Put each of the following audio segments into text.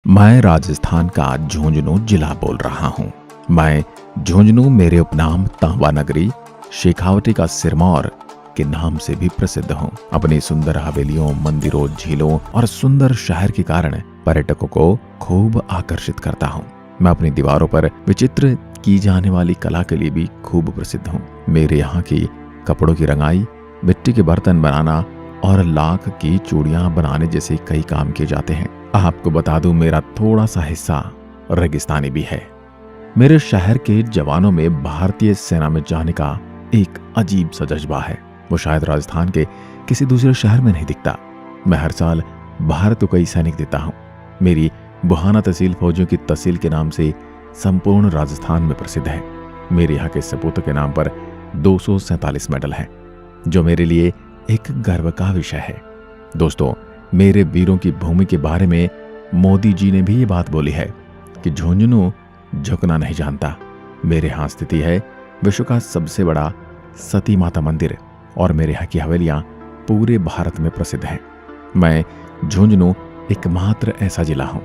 मैं राजस्थान का झुंझुनू जिला बोल रहा हूँ। मैं झुंझुनू मेरे उपनाम तांबा नगरी शेखावटी का सिरमौर के नाम से भी प्रसिद्ध हूँ। अपनी सुंदर हवेलियों, मंदिरों, झीलों और सुंदर शहर के कारण पर्यटकों को खूब आकर्षित करता हूँ। मैं अपनी दीवारों पर विचित्र की जाने वाली कला के लिए भी खूब प्रसिद्ध हूँ। मेरे यहाँ की कपड़ों की रंगाई, मिट्टी के बर्तन बनाना और लाख की चूड़ियां बनाने जैसे कई काम किए जाते हैं। आपको बता दूं, मेरा थोड़ा सा हिस्सा रेगिस्तानी भी है। मेरे शहर के जवानों में भारतीय सेना में जाने का एक अजीब सा जज्बा है। वो शायद राजस्थान के किसी दूसरे शहर में नहीं दिखता। मैं हर साल बाहर तो कई सैनिक देता हूँ। मेरी बुहाना तहसील फौजियों की तहसील के नाम से संपूर्ण राजस्थान में प्रसिद्ध है। मेरे यहाँ के सपूतों के नाम पर 247 मेडल हैं, जो मेरे लिए एक गर्व का विषय है। दोस्तों, मेरे वीरों की भूमि के बारे में मोदी जी ने भी ये बात बोली है कि झुंझुनू झुकना नहीं जानता। मेरे यहाँ स्थिति है विश्व का सबसे बड़ा सती माता मंदिर और मेरे यहाँ की हवेलियां पूरे भारत में प्रसिद्ध हैं। मैं झुंझुनू एकमात्र ऐसा जिला हूँ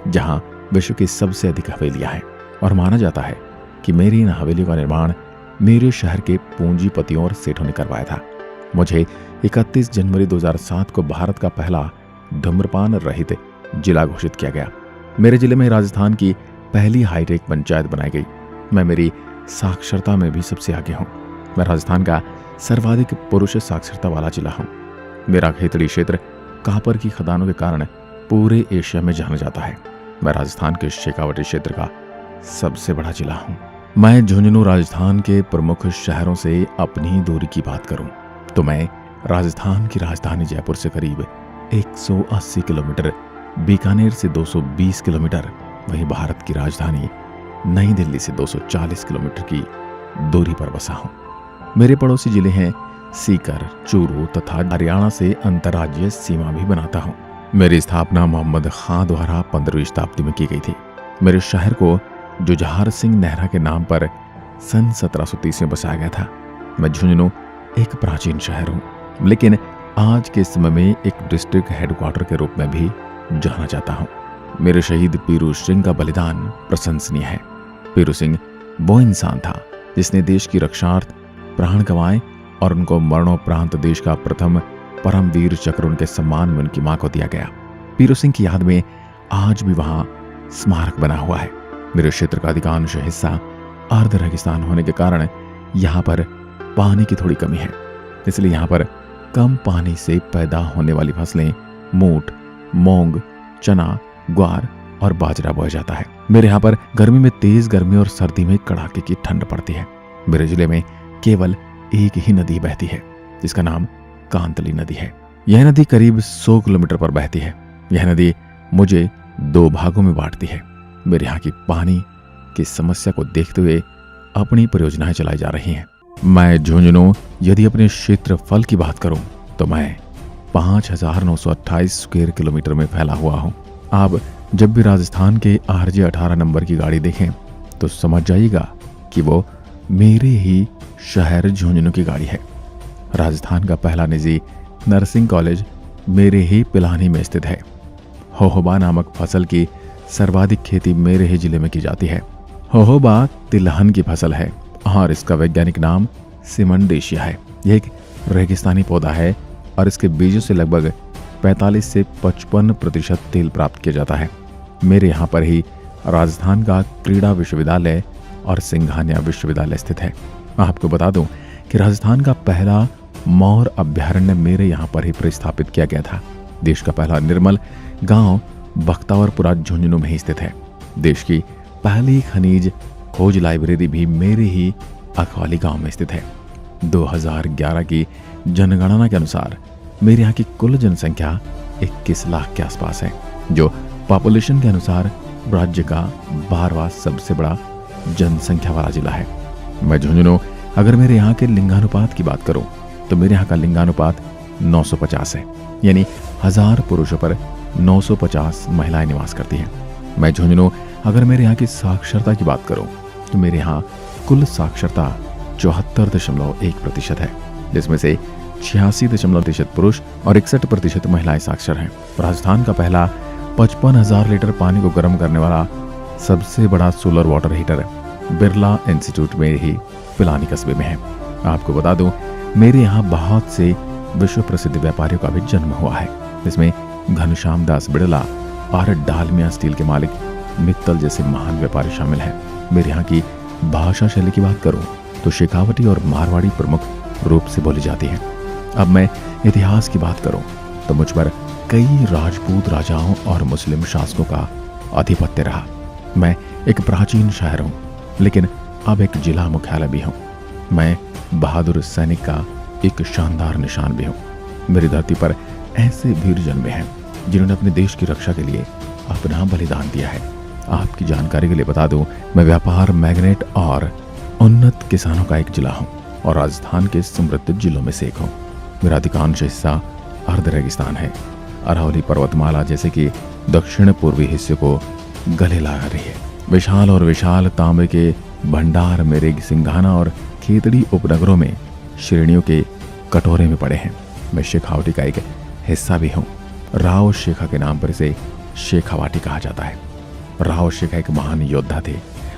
जहाँ विश्व की सबसे अधिक हवेलियां हैं और माना जाता है कि मेरी इन हवेलियों का निर्माण मेरे शहर के पूंजीपतियों और सेठों ने करवाया था। मुझे 31 जनवरी 2007 को भारत का पहला धूम्रपान रहित जिला घोषित किया गया। मेरे जिले में राजस्थान की पहली हाईटेक पंचायत बनाई गई। मैं मेरी साक्षरता में भी सबसे आगे हूँ। मैं राजस्थान का सर्वाधिक पुरुष साक्षरता वाला जिला हूँ। मेरा खेतड़ी क्षेत्र कापर की खदानों के कारण पूरे एशिया में जाना जाता है। मैं राजस्थान के शेखावटी क्षेत्र का सबसे बड़ा जिला हूँ। मैं झुंझुनू राजस्थान के प्रमुख शहरों से अपनी दूरी की बात करूं तो मैं राजस्थान की राजधानी जयपुर से करीब 180 किलोमीटर, बीकानेर से 220 किलोमीटर, वहीं भारत की राजधानी नई दिल्ली से 240 किलोमीटर की दूरी पर बसा हूं। मेरे पड़ोसी जिले हैं सीकर, चूरू तथा हरियाणा से अंतर्राज्यीय सीमा भी बनाता हूं। मेरी स्थापना मोहम्मद खां द्वारा 15वीं शताब्दी में की गई थी। मेरे शहर को जुझार सिंह नेहरा के नाम पर सन 1730 में बसाया गया था। मैं झुंझुनू एक प्राचीन शहर हूँ, लेकिन आज के समय में एक डिस्ट्रिक्ट हेडक्वार्टर के रूप में भी जाना जाता हूँ। मेरे शहीद पीरू सिंह का बलिदान प्रशंसनीय है। पीरू सिंह वो इंसान था जिसने देश की रक्षार्थ प्राण गंवाए और उनको मरणोपरांत देश का प्रथम परमवीर चक्र उनके सम्मान में उनकी मां को दिया गया। पीरू सिंह की याद में आज भी वहां स्मारक बना हुआ है। मेरे क्षेत्र का अधिकांश हिस्सा अर्ध रेगिस्तान होने के कारण यहाँ पर पानी की थोड़ी कमी है, इसलिए यहाँ पर कम पानी से पैदा होने वाली फसलें मूंग, मूंग, चना, ग्वार और बाजरा बोया जाता है। मेरे यहाँ पर गर्मी में तेज गर्मी और सर्दी में कड़ाके की ठंड पड़ती है। मेरे जिले में केवल एक ही नदी बहती है, जिसका नाम कांतली नदी है। यह नदी करीब 100 किलोमीटर पर बहती है। यह नदी मुझे 2 भागों में बांटती है। मेरे यहाँ की पानी की समस्या को देखते हुए अपनी परियोजनाएं चलाई जा रही हैं। मैं झुंझुनू यदि अपने क्षेत्रफल की बात करूं तो मैं 5,928 स्क्वायर किलोमीटर में फैला हुआ हूं। आप जब भी राजस्थान के RJ 18 नंबर की गाड़ी देखें तो समझ जाइएगा कि वो मेरे ही शहर झुंझुनू की गाड़ी है। राजस्थान का पहला निजी नर्सिंग कॉलेज मेरे ही पिलानी में स्थित है। होहोबा नामक फसल की सर्वाधिक खेती मेरे ही जिले में की जाती है। होहोबा तिलहन की फसल है और इसका वैज्ञानिक नाम सिमंडेशिया है। यह एक रेगिस्तानी पौधा है और इसके बीजों से लगभग 45 से 55% तेल प्राप्त किया जाता है। मेरे यहाँ पर ही राजस्थान का क्रीड़ा विश्वविद्यालय और सिंघानिया विश्वविद्यालय स्थित है। आपको बता दूं कि राजस्थान का पहला मोर अभ्यारण्य मेरे यहाँ पर ही प्रतिस्थापित किया गया था। देश का पहला निर्मल गांव बख्तावरपुरा झुंझुनू में ही स्थित है। देश की पहली खनिज खोज लाइब्रेरी भी मेरे ही अखवाली गांव में स्थित है। 2011 की जनगणना के अनुसार मेरे यहाँ की कुल जनसंख्या 21 लाख के आसपास है, जो पॉपुलेशन के अनुसार राज्य का 12वां सबसे बड़ा जनसंख्या वाला जिला है। मैं झुंझुनू अगर मेरे यहाँ के लिंगानुपात की बात करूं तो मेरे यहाँ का लिंगानुपात 950 है, यानी 1000 पुरुषों पर 950 महिलाएं निवास करती हैं। मैं झुंझुनू अगर मेरे यहाँ की साक्षरता की बात करूं तो मेरे यहाँ कुल साक्षरता 74.1% है, जिसमें से 86% पुरुष और 61% महिलाएं साक्षर हैं। राजस्थान का पहला 55,000 लीटर पानी को गर्म करने वाला सबसे बड़ा solar water heater Birla institute में ही पिलानी कस्बे में है। आपको बता दूं, मेरे यहाँ बहुत से विश्व प्रसिद्ध व्यापारियों का भी जन्म हुआ है। इसमें घनश्याम दास बिड़ला और डालमिया स्टील के मालिक मित्तल जैसे महान व्यापारी शामिल हैं। मेरे यहाँ की भाषा शैली की बात करूं तो शेखावटी और मारवाड़ी प्रमुख रूप से बोली जाती है। अब मैं इतिहास की बात करूं तो मुझ पर कई राजपूत राजाओं और मुस्लिम शासकों का आधिपत्य रहा। मैं एक प्राचीन शहर हूं, लेकिन अब एक जिला मुख्यालय भी हूं। मैं बहादुर सैनिक का एक शानदार निशान भी हूं। मेरी धरती पर ऐसे वीर जन्मे हैं जिन्होंने अपने देश की रक्षा के लिए अपना बलिदान दिया है। आपकी जानकारी के लिए बता दूं, मैं व्यापार मैग्नेट और उन्नत किसानों का एक जिला हूं और राजस्थान के समृद्ध जिलों में से एक हूं। मेरा अधिकांश हिस्सा अर्ध रेगिस्तान है। अरावली पर्वतमाला जैसे कि दक्षिण पूर्वी हिस्से को गले लगा रही है। विशाल और विशाल तांबे के भंडार मेरे सिंघाना और खेतड़ी उपनगरों में श्रेणियों के कटोरे में पड़े हैं। मैं शेखावटी का एक हिस्सा भी हूँ। राव शेखा के नाम पर इसे शेखावाटी कहा जाता है। राव शेखा एक महान योद्धा थे।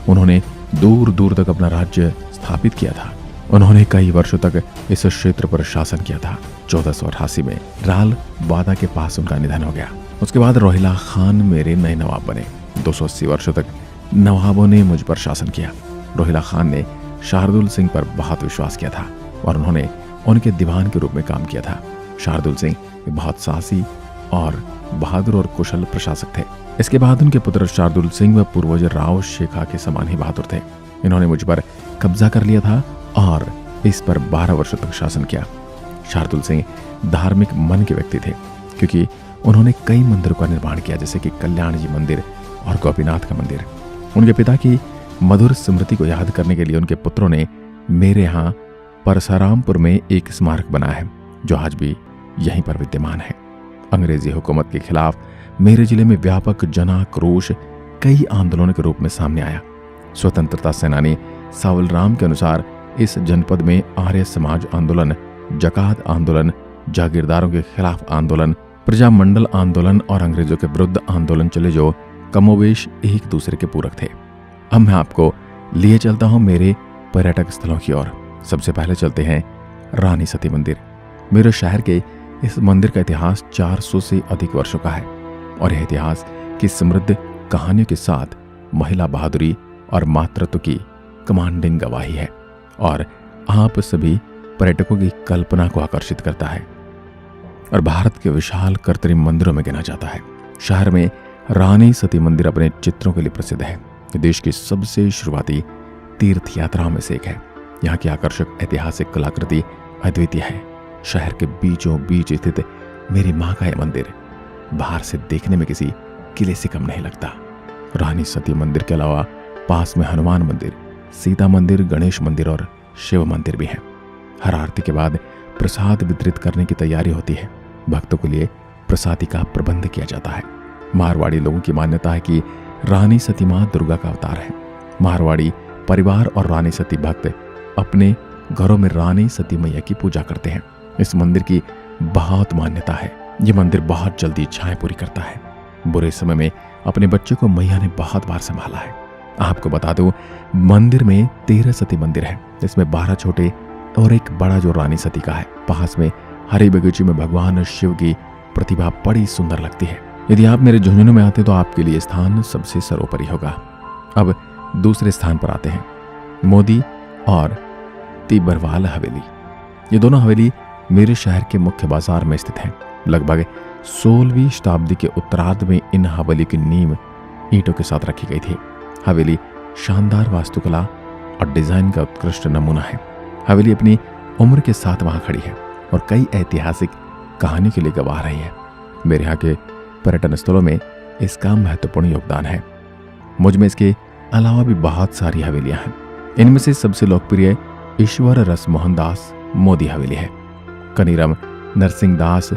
उन्होंने दूर दूर तक अपना राज्य स्थापित किया था। उन्होंने कई वर्षों तक इस क्षेत्र पर शासन किया था। 1488 में राल वादा के पास उनका निधन हो गया। उसके बाद रोहिला खान मेरे नए नवाब बने। 280 वर्षों तक नवाबों ने मुझ पर शासन किया। रोहिला खान ने शार्दुल सिंह पर बहुत विश्वास किया था और उन्होंने उनके दीवान के रूप में काम किया था। शार्दुल सिंह बहुत साहसी और बहादुर और कुशल प्रशासक थे। इसके बाद उनके पुत्र शार्दुल सिंह व पूर्वज राव शेखा के समान ही बहादुर थे। इन्होंने मुझ पर कब्जा कर लिया था और इस पर 12 वर्षों तक शासन किया। शार्दुल सिंह धार्मिक मन के व्यक्ति थे, क्योंकि उन्होंने कई मंदिरों का निर्माण किया, जैसे कि कल्याण जी मंदिर और गोपीनाथ का मंदिर। उनके पिता की मधुर स्मृति को याद करने के लिए उनके पुत्रों ने मेरे यहाँ परसारामपुर में एक स्मारक बनाया है, जो आज भी यहीं पर विद्यमान है। अंग्रेजी हुकूमत के खिलाफ मेरे जिले में व्यापक जन आक्रोश कई आंदोलनों के रूप में सामने आया। स्वतंत्रता सेनानी सावल राम के अनुसार इस जनपद में आर्य समाज आंदोलन, जकात आंदोलन, जागीरदारों के खिलाफ आंदोलन, प्रजामंडल आंदोलन और अंग्रेजों के विरुद्ध आंदोलन चले, जो कमोवेश एक दूसरे के पूरक थे। अब मैं आपको लिए चलता हूं मेरे पर्यटक स्थलों की ओर। सबसे पहले चलते हैं रानी सती मंदिर। मेरे शहर के इस मंदिर का इतिहास 400 से अधिक वर्षों का है और यह इतिहास की समृद्ध कहानियों के साथ महिला बहादुरी और मातृत्व की कमांडिंग गवाही है और आप सभी पर्यटकों की कल्पना को आकर्षित करता है और भारत के विशाल कृत्रिम मंदिरों में गिना जाता है। शहर में रानी सती मंदिर अपने चित्रों के लिए प्रसिद्ध है। देश की सबसे शुरुआती तीर्थ यात्राओं में से एक है। यहाँ की आकर्षक ऐतिहासिक कलाकृति अद्वितीय है। शहर के बीचों बीच स्थित मेरी माँ का यह मंदिर बाहर से देखने में किसी किले से कम नहीं लगता। रानी सती मंदिर के अलावा पास में हनुमान मंदिर, सीता मंदिर, गणेश मंदिर और शिव मंदिर भी है। हर आरती के बाद प्रसाद वितरित करने की तैयारी होती है। भक्तों के लिए प्रसादी का प्रबंध किया जाता है। मारवाड़ी लोगों की मान्यता है कि रानी सती माँ दुर्गा का अवतार है। मारवाड़ी परिवार और रानी सती भक्त अपने घरों में रानी सती मैया की पूजा करते हैं। इस मंदिर की बहुत मान्यता है। ये मंदिर बहुत जल्दी इच्छाएं पूरी करता है। बुरे समय में अपने बच्चे को मैया ने बहुत बार संभाला है। आपको बता दूं, मंदिर में 13 सती मंदिर है, जिसमें 12 छोटे और एक बड़ा जो रानी सती का है। पास में हरी बगीचे में भगवान शिव की प्रतिभा बड़ी सुंदर लगती है। यदि आप मेरे झुंझुनू में आते तो आपके लिए स्थान सबसे सर्वोपरि होगा। अब दूसरे स्थान पर आते हैं, मोदी और तिब्बरवाल हवेली। ये दोनों हवेली मेरे शहर के मुख्य बाजार में स्थित हैं। लगभग 16वीं शताब्दी के उत्तरार्ध में इन हवेली की नींव ईंटों के साथ रखी गई थी। हवेली शानदार वास्तुकला और डिजाइन का उत्कृष्ट नमूना है। हवेली अपनी उम्र के साथ वहां खड़ी है और कई ऐतिहासिक कहानी के लिए गवाह रही है। मेरे यहाँ के पर्यटन स्थलों में इसका महत्वपूर्ण योगदान है। मुझ में इसके अलावा भी बहुत सारी हवेलियां हैं। इनमें से सबसे लोकप्रिय ईश्वर रस मोहन दास मोदी हवेली है। कनीराम नरसिंह दास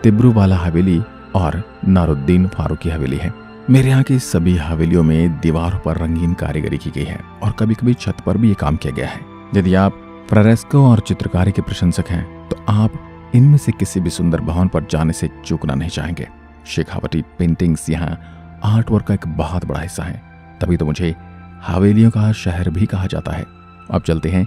तिब्रूवाला हवेली और नारुद्दीन फारूकी हवेली है। मेरे यहाँ की सभी हवेलियों में दीवारों पर रंगीन कारीगरी की गई है और कभी कभी छत पर भी ये काम किया गया है। यदि आप फ्रेस्को और चित्रकारी के प्रशंसक हैं तो आप इनमें से किसी भी सुंदर भवन पर जाने से चूकना नहीं चाहेंगे। शेखावटी पेंटिंग्स यहाँ आर्ट वर्क का एक बहुत बड़ा हिस्सा है, तभी तो मुझे हवेलियों का शहर भी कहा जाता है। अब चलते हैं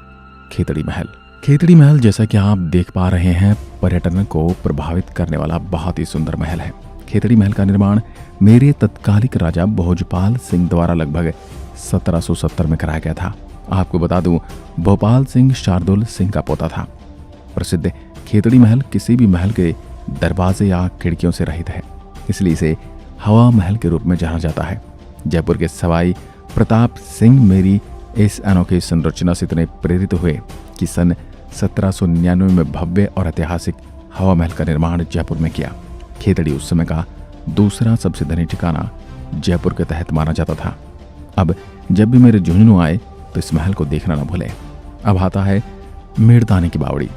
खेतड़ी महल। खेतड़ी महल, जैसा कि आप देख पा रहे हैं, पर्यटन को प्रभावित करने वाला बहुत ही सुंदर महल है। खेतड़ी महल का निर्माण मेरे तत्कालिक राजा भोजपाल सिंह द्वारा लगभग 1770 में कराया गया था। आपको बता दूं, भोपाल सिंह शार्दुल सिंह का पोता था। प्रसिद्ध खेतड़ी महल किसी भी महल के दरवाजे या खिड़कियों से रहित है, इसलिए इसे हवा महल के रूप में जाना जाता है। जयपुर के सवाई प्रताप सिंह मेरी इस अनोखी संरचना से इतने प्रेरित हुए कि सन 1799 में भव्य और ऐतिहासिक हवा महल का निर्माण जयपुर में किया। खेतड़ी उस समय का दूसरा सबसे धनी ठिकाना जयपुर के तहत माना जाता था। अब जब भी मेरे झुंझुनू आए तो इस महल को देखना न भूलें। अब आता है मेड़तानी की बावड़ी।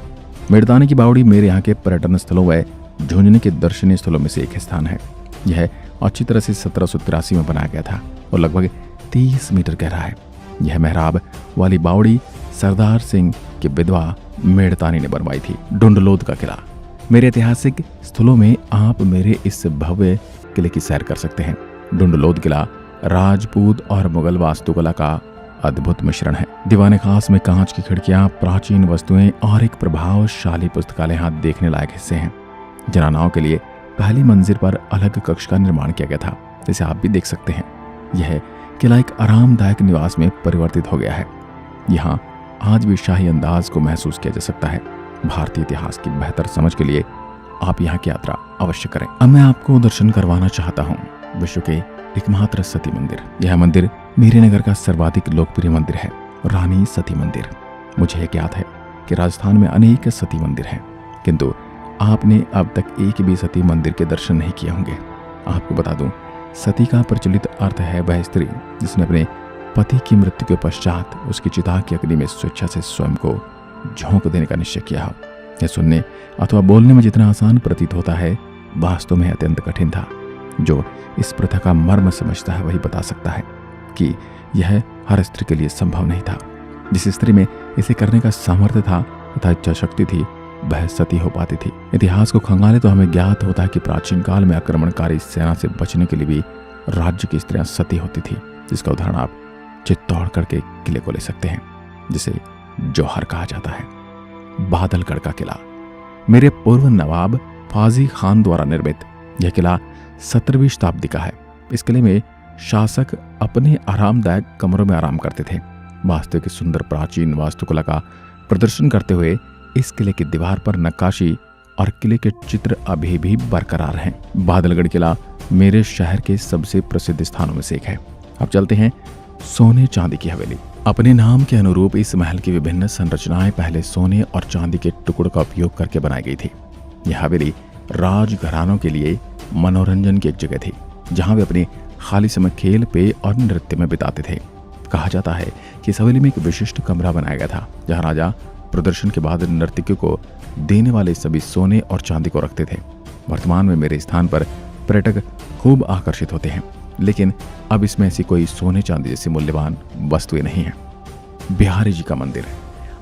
मेड़तानी की बावड़ी मेरे यहाँ के पर्यटन स्थलों व झुंझुनू के दर्शनीय स्थलों में से एक स्थान है। यह अच्छी तरह से 1783 में बनाया गया था और लगभग 30 मीटर गहरा है। यह मेहराब वाली बावड़ी सरदार सिंह की विधवा मेड़तानी ने बनवाई थी। डुंडलोद का किला। मेरे ऐतिहासिक स्थलों में आप मेरे इस भव्य किले की सैर कर सकते हैं। डुंडलोद किला राजपूत और मुगल वास्तुकला का अद्भुत मिश्रण है। दीवाने खास में कांच की खिड़कियां, प्राचीन वस्तुएं और एक प्रभावशाली पुस्तकालय यहाँ देखने लायक हिस्से हैं। जनानाओं के लिए पहली मंजिल पर अलग कक्ष का निर्माण किया गया था, जिसे आप भी देख सकते हैं। यह किला एक आरामदायक निवास में परिवर्तित हो गया है। यहाँ आज भी शाही अंदाज को महसूस किया जा सकता है। भारतीय इतिहास की बेहतर समझ के लिए आप यहाँ की यात्रा अवश्य करें। अब मैं आपको दर्शन करवाना चाहता हूँ विश्व के एकमात्र सती मंदिर। यह मंदिर मेरे नगर का सर्वाधिक लोकप्रिय मंदिर है, रानी सती मंदिर। मुझे एक याद है कि राजस्थान में अनेक सती मंदिर हैं, किंतु आपने अब तक एक भी सती मंदिर के दर्शन नहीं किए होंगे। आपको बता दूं, सती का प्रचलित अर्थ है वह स्त्री जिसने अपने पति की मृत्यु के पश्चात उसकी चिता की अग्नि में स्वेच्छा से स्वयं को झोंक देने का निश्चय किया हो। यह सुनने अथवा बोलने में जितना आसान प्रतीत होता है, वास्तव में अत्यंत कठिन था। जो इस प्रथा का मर्म समझता है वही बता सकता है कि यह हर स्त्री के लिए संभव नहीं था। जिस स्त्री में इसे करने का सामर्थ्य था तथा इच्छा शक्ति थी, वह सती हो पाती थी। इतिहास को खंगाले तो हमें ज्ञात होता है कि प्राचीन काल में आक्रमणकारी सेना से बचने के लिए भी राज्य की स्त्रियां सती होती थी, जिसका उदाहरण आप चित्तौड़गढ़ के किले को ले सकते हैं, जिसे जौहर कहा जाता है। बादलगढ़ का किला मेरे पूर्व नवाब फाजी खान द्वारा निर्मित यह किला 17वीं शताब्दी का है। इस किले में शासक अपने आरामदायक कमरों में आराम करते थे। वास्तु की सुंदर प्राचीन वास्तुकला का प्रदर्शन करते हुए इस किले की दीवार पर नक्काशी और किले के चित्र अभी भी बरकरार हैं। बादलगढ़ किला मेरे शहर के सबसे प्रसिद्ध स्थानों में से एक है। अब चलते हैं सोने चांदी की हवेली। अपने नाम के अनुरूप इस महल की विभिन्न संरचनाएं पहले सोने और चांदी के टुकड़ों का उपयोग करके बनाई गई थी। यह हवेली राजघरानों के लिए मनोरंजन की एक जगह थी, जहां वे अपने खाली समय खेल पेय और नृत्य में बिताते थे। कहा जाता है कि इस हवेली में एक विशिष्ट कमरा बनाया गया था, जहां राजा प्रदर्शन के बाद नर्तकियों को देने वाले सभी सोने और चांदी को रखते थे। वर्तमान में मेरे स्थान पर पर्यटक खूब आकर्षित होते हैं, लेकिन अब इसमें ऐसी कोई सोने चांदी जैसी मूल्यवान वस्तुएं नहीं है। बिहारी जी का मंदिर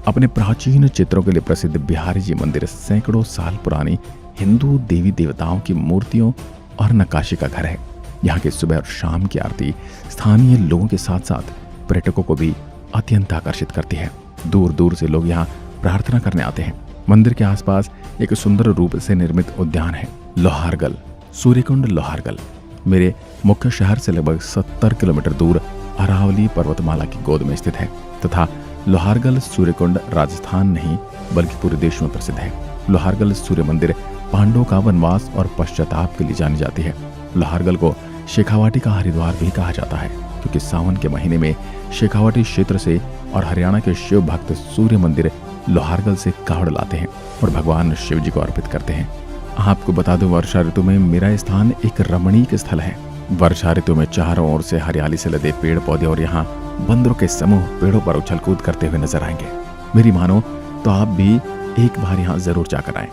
अपने प्राचीन चित्रों के लिए प्रसिद्ध बिहारी जी मंदिर सैकड़ों साल पुरानी हिंदू देवी देवताओं की मूर्तियों और नक्काशी का घर है। यहाँ की सुबह और शाम की आरती स्थानीय लोगों के साथ साथ पर्यटकों को भी अत्यंत आकर्षित करती है। दूर दूर से लोग यहाँ प्रार्थना करने आते हैं। मंदिर के आसपास एक सुंदर रूप से निर्मित उद्यान है। लोहारगल सूर्यकुंड लोहारगल मेरे मुख्य शहर से लगभग 70 किलोमीटर दूर अरावली पर्वतमाला की गोद में स्थित है तथा लोहारगल सूर्यकुंड राजस्थान नहीं बल्कि पूरे देश में प्रसिद्ध है। लोहारगल सूर्य मंदिर पांडवों का वनवास और पश्चाताप के लिए जानी जाती है। लोहारगल को शेखावाटी का हरिद्वार भी कहा जाता है, क्योंकि सावन के महीने में शेखावाटी क्षेत्र से और हरियाणा के शिव भक्त सूर्य मंदिर लोहारगल से कावड़ लाते हैं और भगवान शिव जी को अर्पित करते हैं। आपको बता दूं, वर्षा ऋतु में मेरा स्थान एक रमणीक स्थल है। वर्षा ऋतु में चारों ओर से हरियाली से लदे पेड़ पौधे और यहाँ बंदरों के समूह पेड़ों पर उछल कूद करते हुए नजर आएंगे। मेरी मानो तो आप भी एक बार यहाँ जरूर जाकर आएं।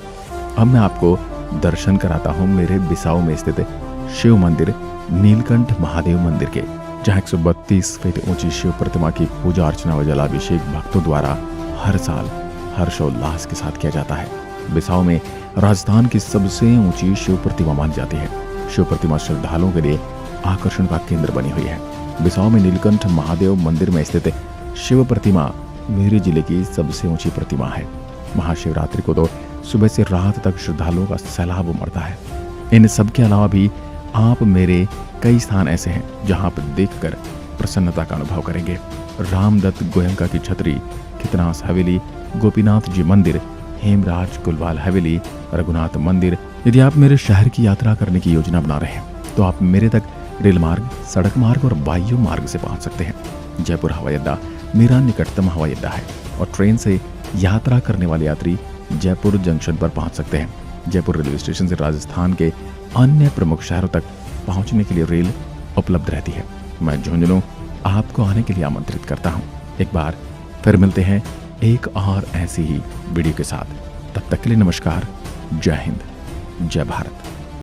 अब मैं आपको दर्शन कराता हूँ मेरे बिसाऊ में स्थित शिव मंदिर नीलकंठ महादेव मंदिर के, जहाँ 132 फीट ऊंची शिव प्रतिमा की पूजा अर्चना व जलाभिषेक भक्तों द्वारा हर साल हर्षोल्लास के साथ किया जाता है। बिसाऊ में राजस्थान की सबसे ऊंची शिव प्रतिमा मानी जाती है। शिव प्रतिमा श्रद्धालुओं के लिए आकर्षण का केंद्र बनी हुई है। बिसाऊ में नीलकंठ महादेव मंदिर में स्थित शिव प्रतिमा मेरे जिले की सबसे ऊंची प्रतिमा है। महाशिवरात्रि को तो सुबह से रात तक श्रद्धालुओं का सैलाब उमड़ता है। इन सब के अलावा भी आप मेरे कई स्थान ऐसे हैं जहां आप देखकर प्रसन्नता का अनुभव करेंगे। रामदत्त गोयंका की छतरी, खितनास हवेली, गोपीनाथ जी मंदिर, हेमराज कुलवाल हवेली, रघुनाथ मंदिर। यदि आप मेरे शहर की यात्रा करने की योजना बना रहे हैं तो आप मेरे तक रेल मार्ग, सड़क मार्ग और वायु मार्ग से पहुंच सकते हैं। जयपुर हवाई अड्डा मेरा निकटतम हवाई अड्डा है और ट्रेन से यात्रा करने वाले यात्री जयपुर जंक्शन पर पहुंच सकते हैं। जयपुर रेलवे स्टेशन से राजस्थान के अन्य प्रमुख शहरों तक पहुंचने के लिए रेल उपलब्ध रहती है। मैं झुंझुनू आपको आने के लिए आमंत्रित करता हूं। एक बार फिर मिलते हैं एक और ऐसी ही वीडियो के साथ। तब तक के लिए नमस्कार, जय हिंद, जय भारत।